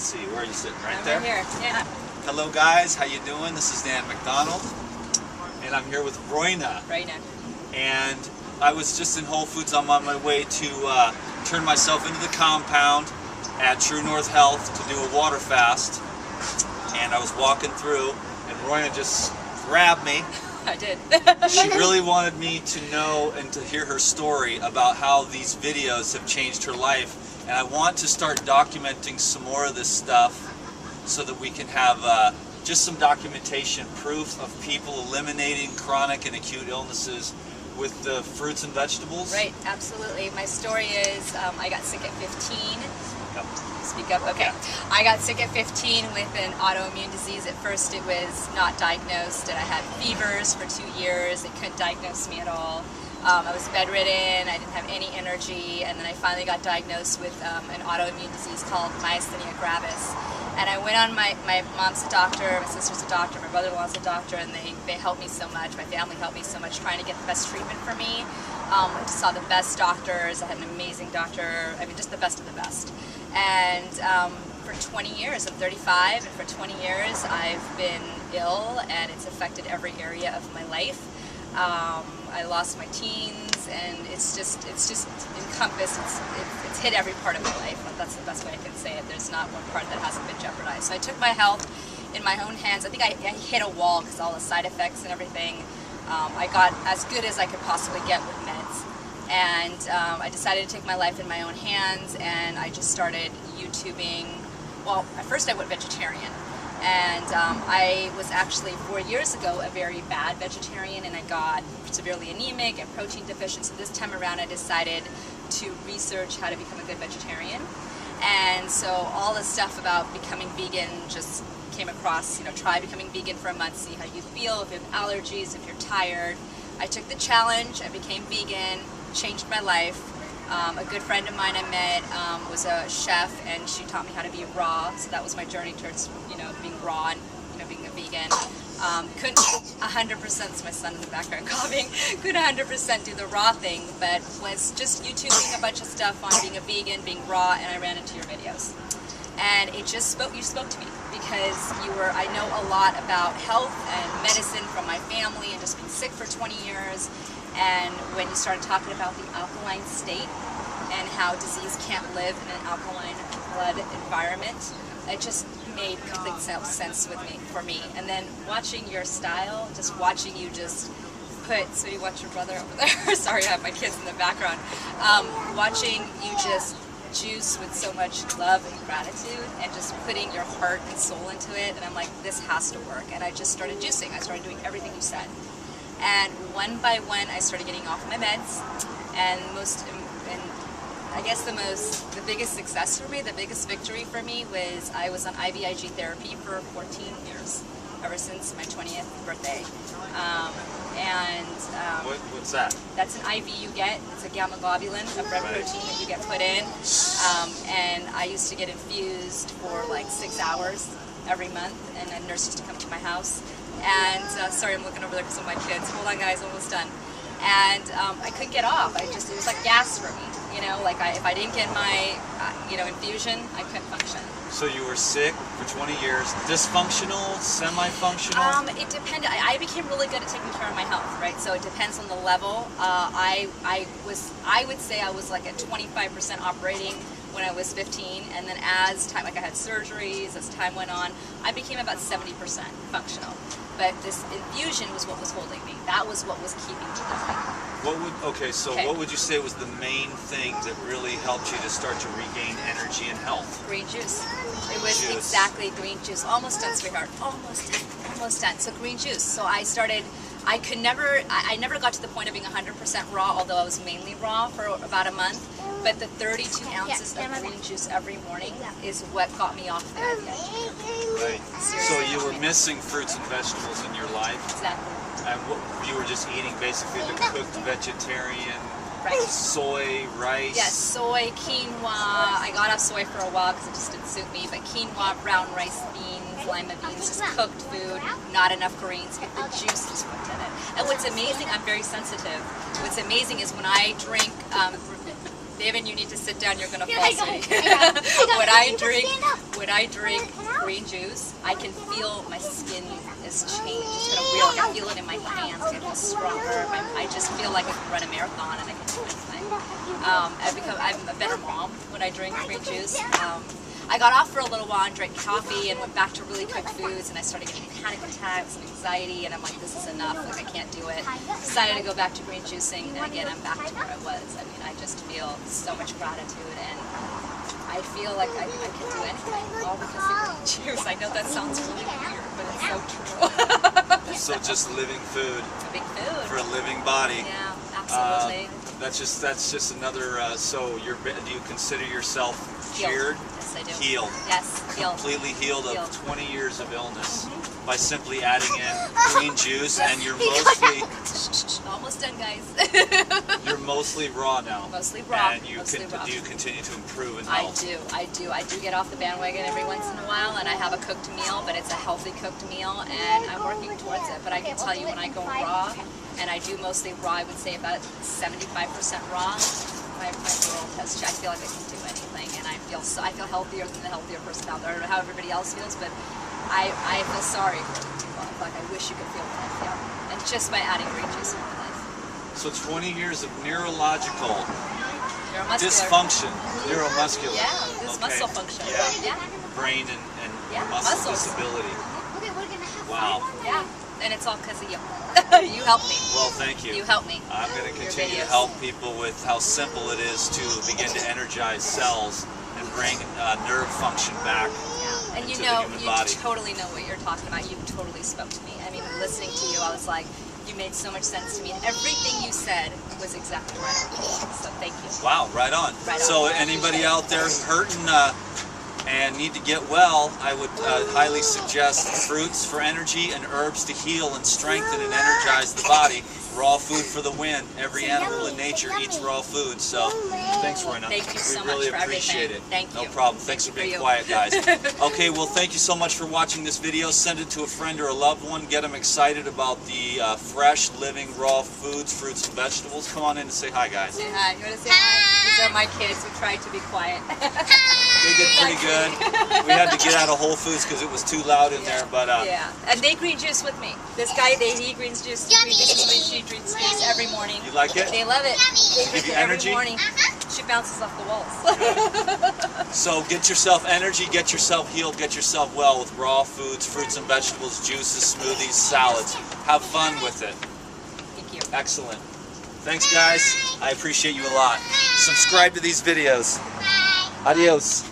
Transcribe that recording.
see, where are you sitting? Right I'm there? Right here, yeah. Hello guys, how you doing? This is Dan McDonald, and I'm here with Royna. Royna. And I was just in Whole Foods. I'm on my way to turn myself into the compound at True North Health to do a water fast. And I was walking through, and Royna just grabbed me. I did. She really wanted me to know and to hear her story about how these videos have changed her life. And I want to start documenting some more of this stuff so that we can have just some documentation, proof of people eliminating chronic and acute illnesses with the fruits and vegetables. Right, absolutely. My story is I got sick at 15. Yep. Speak up, okay. Yeah. I got sick at 15 with an autoimmune disease. At first it was not diagnosed, and I had fevers for 2 years. They couldn't diagnose me at all. I was bedridden, I didn't have any energy, and then I finally got diagnosed with an autoimmune disease called myasthenia gravis. And I went on, my mom's a doctor, my sister's a doctor, my brother-in-law's a doctor, and they helped me so much, my family helped me so much trying to get the best treatment for me. I just saw the best doctors, I had an amazing doctor, I mean just the best of the best. And for 20 years, I'm 35, and for 20 years I've been ill, and it's affected every area of my life. I lost my teens, and it's just encompassed, it's hit every part of my life. That's the best way I can say it. There's not one part that hasn't been jeopardized. So I took my health in my own hands. I think I hit a wall because all the side effects and everything. I got as good as I could possibly get with meds. And I decided to take my life in my own hands, and I just started YouTubing. Well, at first I went vegetarian. And I was actually 4 years ago a very bad vegetarian, and I got severely anemic and protein deficient. So this time around I decided to research how to become a good vegetarian. And so all the stuff about becoming vegan just came across, try becoming vegan for a month, see how you feel, if you have allergies, if you're tired. I took the challenge, I became vegan, changed my life. A good friend of mine I met was a chef, and she taught me how to be raw. So that was my journey towards, being raw and being a vegan. Couldn't 100%, it's my son in the background coughing, couldn't 100% do the raw thing, but was just YouTubing a bunch of stuff on being a vegan, being raw, and I ran into your videos. And it just you spoke to me because I know a lot about health and medicine from my family and just being sick for 20 years. And when you started talking about the alkaline state and how disease can't live in an alkaline blood environment, it just made complete sense for me. And then watching your style, just watching you just so you watch your brother over there, sorry I have my kids in the background, watching you just juice with so much love and gratitude and just putting your heart and soul into it, and I'm like, this has to work. And I just started juicing, I started doing everything you said. And one by one, I started getting off my meds, and I guess the biggest success for me, the biggest victory for me was I was on IVIG therapy for 14 years, ever since my 20th birthday. What's that? That's an IV you get. It's a gamma globulin, a bread protein that you get put in. And I used to get infused for like 6 hours every month, and a nurse used to come to my house. And sorry, I'm looking over there because of my kids. Hold on, guys, almost done. And I couldn't get off. It was like gas for me. If I didn't get my, infusion, I couldn't function. So you were sick for 20 years, dysfunctional, semi-functional? It depended. I became really good at taking care of my health, right? So it depends on the level. I would say I was like at 25% operating when I was 15, and then as time, I had surgeries, as time went on, I became about 70% functional. But this infusion was what was holding me. That was what was keeping me going. What would you say was the main thing that really helped you to start to regain energy and health? Green juice. It was exactly green juice. Almost done, sweetheart. Almost done. So green juice. So I never got to the point of being 100% raw, although I was mainly raw for about a month. But the 32 ounces of green juice every morning is what got me off the IVIG. Right. So you were missing fruits and vegetables in your life. Exactly. And you were just eating basically the cooked vegetarian, soy, rice. Yes, soy, quinoa. I got off soy for a while because it just didn't suit me. But quinoa, brown rice, beans, lima beans, just cooked food, not enough greens, get the juice just put in it. And what's amazing, I'm very sensitive. What's amazing is when I drink David, you need to sit down. You're gonna Here, fall I got asleep. it. When I You drink, stand up. when I drink green juice, I can feel my skin is changed. It's kind of weird. Like I feel it in my hands getting stronger. I just feel like I can run a marathon and I can do anything. I'm a better mom when I drink green juice. I got off for a little while and drank coffee and went back to really cooked foods, and I started getting panic attacks and anxiety, and I'm like, this is enough, like I can't do it. Decided to go back to green juicing, and again, I'm back to where I was. I mean, I just feel so much gratitude, and I feel like I can do anything, all because of green juice. I know that sounds really weird, but it's so true. So just living food Big food. for a living body. Yeah, absolutely. That's just another. So do you consider yourself cured? Yes, I do. Healed. Yes, healed. Completely healed of Healed. 20 years of illness by simply adding in green juice, and you're mostly Almost done, guys. you're mostly raw now. Mostly raw. And you mostly raw. do you continue to improve in I health? do. I do get off the bandwagon every once in a while, and I have a cooked meal, but it's a healthy cooked meal, and I'm working towards it. But I can tell you, when I go raw, and I do mostly raw, I would say about 75% raw. My world has. I feel like I can do anything, and I feel healthier than the healthier person out there. I don't know how everybody else feels, but I feel sorry for people. Like I wish you could feel what I feel, and just by adding green juice in my life. So 20 years of neurological Neuromuscular. dysfunction, neuromuscular. Yeah, this Okay. muscle function. Yeah. Yeah. Brain and Yeah, muscle muscles. disability. Okay, we're gonna have Wow. Yeah, and it's all because of you. You helped me. Well, thank you. You helped me. I'm going to Your continue to videos. help people with how simple it is to begin to energize cells and bring nerve function back. And you to the know, human you body. totally know what you're talking about. You totally spoke to me. I mean, listening to you, I was like, you made so much sense to me. And everything you said was exactly right. So thank you. Wow, right on. Right on. So anybody out there hurting and need to get well, I would highly suggest fruits for energy and herbs to heal and strengthen and energize the body. Raw food for the win. Every animal in nature eats raw food. So thanks, Royna. Thank you so We much really for appreciate everything. it. Thank No you. problem. Thanks for for being you. quiet, guys. Okay, well, thank you so much for watching this video. Send it to a friend or a loved one. Get them excited about the fresh, living, raw foods, fruits, and vegetables. Come on in and say hi, guys. Say hi. You want to say hi? These are my kids who tried to be quiet. They did pretty good. We had to get out of Whole Foods because it was too loud in there, but Yeah, and they green juice with me. This guy, he greens juice. She drinks juice every morning. you like it? They love it. They Give drink you it every energy? morning. She bounces off the walls. So get yourself energy, get yourself healed, get yourself well with raw foods, fruits and vegetables, juices, smoothies, salads. Have fun with it. Thank you. Excellent. Thanks, guys. I appreciate you a lot. Subscribe to these videos. Adios.